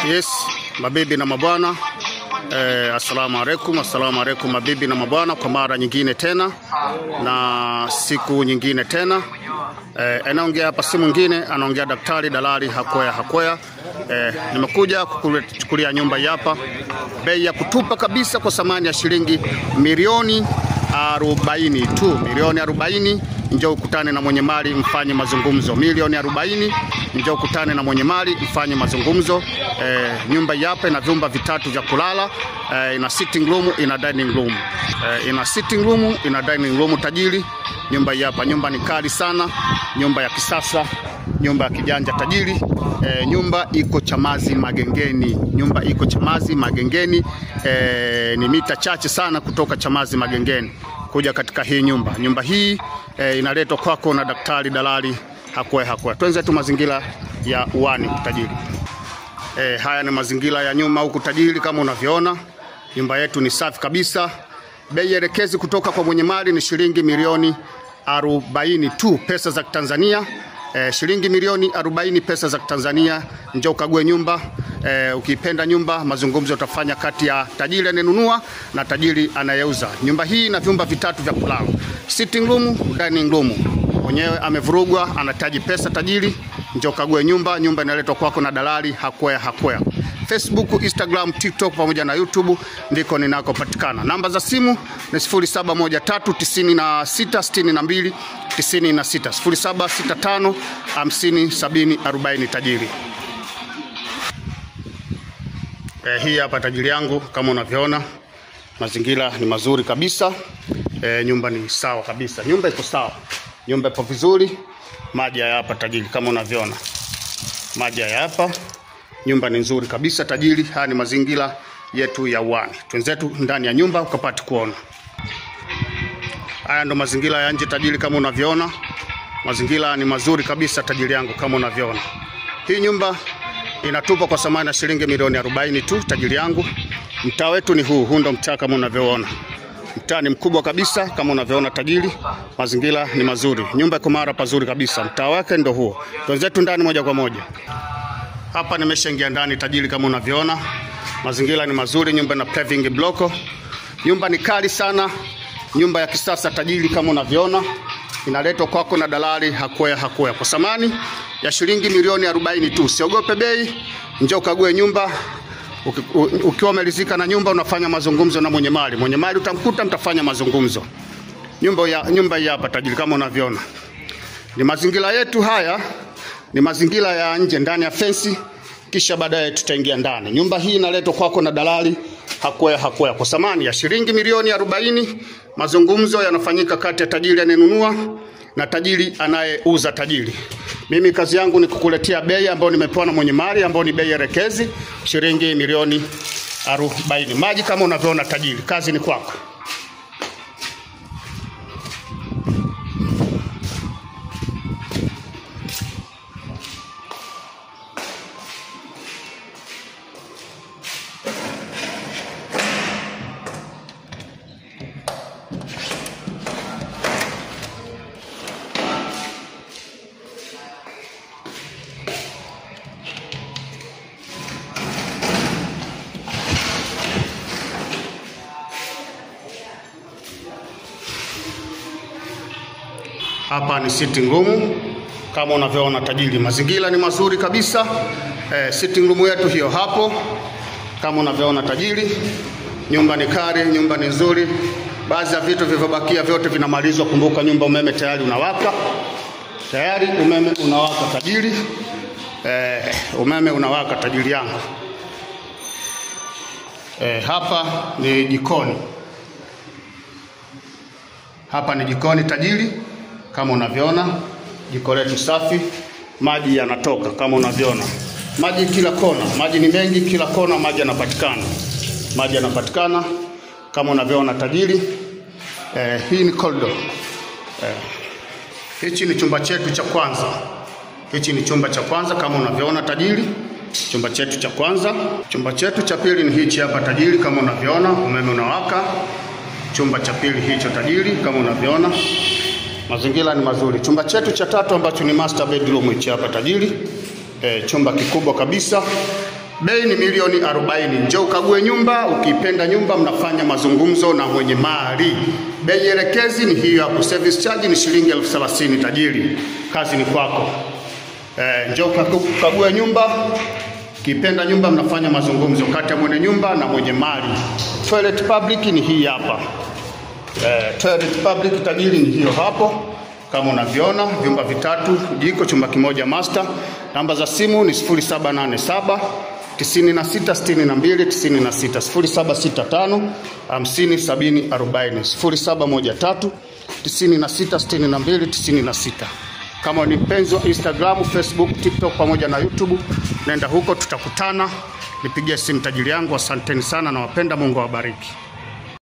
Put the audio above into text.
Yes, mabibi na mabwana. Assalamu alaikum mabibi na mabwana, kwa mara nyingine tena na siku nyingine tena. Anaongea hapa si mwingine, anaongea Daktari Dalali Hakwea. Nimekuja kukuchukulia nyumba hapa, bei ya kutupa kabisa, kwa thamani ya shilingi milioni 40 tu, milioni 40. Njoo ukutane na mwenye mali mfanye mazungumzo. Milioni 40, njoo ukutane na mwenye mali mfanye mazungumzo. Nyumba hapa ina vyumba vitatu vya kulala, ina sitting room, ina dining room. Ina sitting room, ina dining room tajiri. Nyumba hapa, nyumba ni kali sana, nyumba ya kisasa, nyumba ya kijanja tajiri. Nyumba iko Chamazi Magengeni. Nyumba iko Chamazi Magengeni. Ni mita chache sana kutoka Chamazi Magengeni kuja katika hii nyumba. Nyumba hii inaletwa kwako na Daktari Dalali Hakwea. Tuanze tu mazingira ya uani tajiri. Haya ni mazingira ya nyuma huku tajiri, kama unavyoona. Nyumba yetu ni safi kabisa. Bei elekezi kutoka kwa mwenye mali ni shilingi milioni 40 tu, pesa za Tanzania. Shilingi milioni 40 pesa za Tanzania. Njoo kague nyumba. Ukipenda nyumba, mazungumzo utafanya kati ya tajiri anayenunua na tajiri anayeuza. Nyumba hii ina vyumba vitatu vya kulala, sitting room, dining room. Mwenyewe amevurugwa, anahitaji pesa tajiri. Njoo kague nyumba. Nyumba inaletwa kwako na Dalali Hakwea. Facebook, Instagram, TikTok pamoja na YouTube ndiko ninakopatikana. Namba za simu ni 0713966296, 0765507040 tajiri. Hii hapa tajiri yangu, kama unavyoona. Mazingira ni mazuri kabisa. Nyumba ni sawa kabisa. Nyumba iko sawa. Nyumba ipo vizuri. Maji hapa tajiri, kama unavyoona. Maji hapa. Nyumba ni nzuri kabisa tajiri. Haya ni mazingira yetu ya uani. Twenzetu ndani ya nyumba ukapate kuona. Haya ndo mazingira ya nje tajiri, kama unavyoona. Mazingira ni mazuri kabisa tajiri yangu, kama unavyoona. Hii nyumba inatupa kwa thamani ya shilingi milioni 40 tu tajiri yangu. Mtaa wetu ni huu ndo mtaa kama unavyoona. Mtaa ni mkubwa kabisa kama unavyoona tajiri. Mazingira ni mazuri. Nyumba iko mara pazuri kabisa. Mtaa wake ndo huo. Twenzetu ndani moja kwa moja. Hapa nimeshaingia ndani tajiri, kama unavyoona. Mazingira ni mazuri, nyumba na paving block. Nyumba ni kali sana. Nyumba ya kisasa tajiri, kama unavyoona. Inaletwa kwako na Dalali Hakwea kwa thamani ya shilingi milioni 40 tu. Usiogope bei, njoo kague nyumba. Ukiwa umeridhika na nyumba, unafanya mazungumzo na mwenye mali. Mwenye mali utamkuta, mtafanya mazungumzo. Nyumba hii hapa tajiri, kama unavyoona. Ni mazingira yetu haya. Ni mazingira ya nje ndani ya fence, kisha baadaye tutaingia ndani. Nyumba hii inaletwa kwako na Dalali Hakwea kwa thamani ya shilingi milioni 40. Mazungumzo yanafanyika kati ya tajiri anayenunua na tajiri anayeuza tajiri. Mimi kazi yangu ni kukuletea bei ambayo nimepewa na mwenye mali, ambayo ni bei elekezi shilingi milioni 40. Maji kama unavyoona tajiri, kazi ni kwako. Hapa ni sitting room, kama unavyoona tajiri. Mazingira ni mazuri kabisa. Sitting room yetu hiyo hapo, kama unavyoona tajiri. Nyumba ni kali, nyumba ni nzuri. Baadhi ya vitu vilivyobakia vyote vinamalizwa. Kumbuka nyumba umeme tayari unawaka. Tayari umeme unawaka tajiri. Umeme unawaka tajiri yangu. Hapa ni jikoni. Hapa ni jikoni tajiri, kama unavyoona. Jiko letu safi. Maji yanatoka kama unavyoona. Maji kila kona. Maji ni mengi kila kona, maji yanapatikana. Maji yanapatikana kama unavyoona tajiri. Hii ni corridor. Hichi ni chumba chetu cha kwanza. Hichi ni chumba cha kwanza kama unavyoona tajiri. Chumba chetu cha kwanza. Chumba chetu cha pili ni hichi hapa tajiri, kama unavyoona. Umeme unawaka. Chumba cha pili hicho tajiri, kama unavyoona. Mazingira ni mazuri. Chumba chetu cha tatu ambacho ni master bedroom hichi hapa tajiri. chumba kikubwa kabisa. Bei ni milioni 40. Njoo ukague nyumba, ukipenda nyumba mnafanya mazungumzo na mwenye mali. Bei elekezi ni hiyo hapo. Service charge ni shilingi 30,000 tajiri. Kazi ni kwako. Njoo ukague nyumba, ukipenda nyumba mnafanya mazungumzo kati ya mwenye nyumba na mwenye mali. Toilet public ni hii hapa. Toilet public tajiri ni hiyo hapo. Kama unavyoona, vyumba vitatu, jiko, chumba kimoja master. Namba za simu ni 0787 96 62 96, 0765 50 70 40, 0713 96 62 96. Kama ni mpenzi wa Instagram, Facebook, TikTok pamoja na YouTube, nenda huko tutakutana. Nipigie simu tajiri yangu. Asanteni sana na wapenda, Mungu awabariki.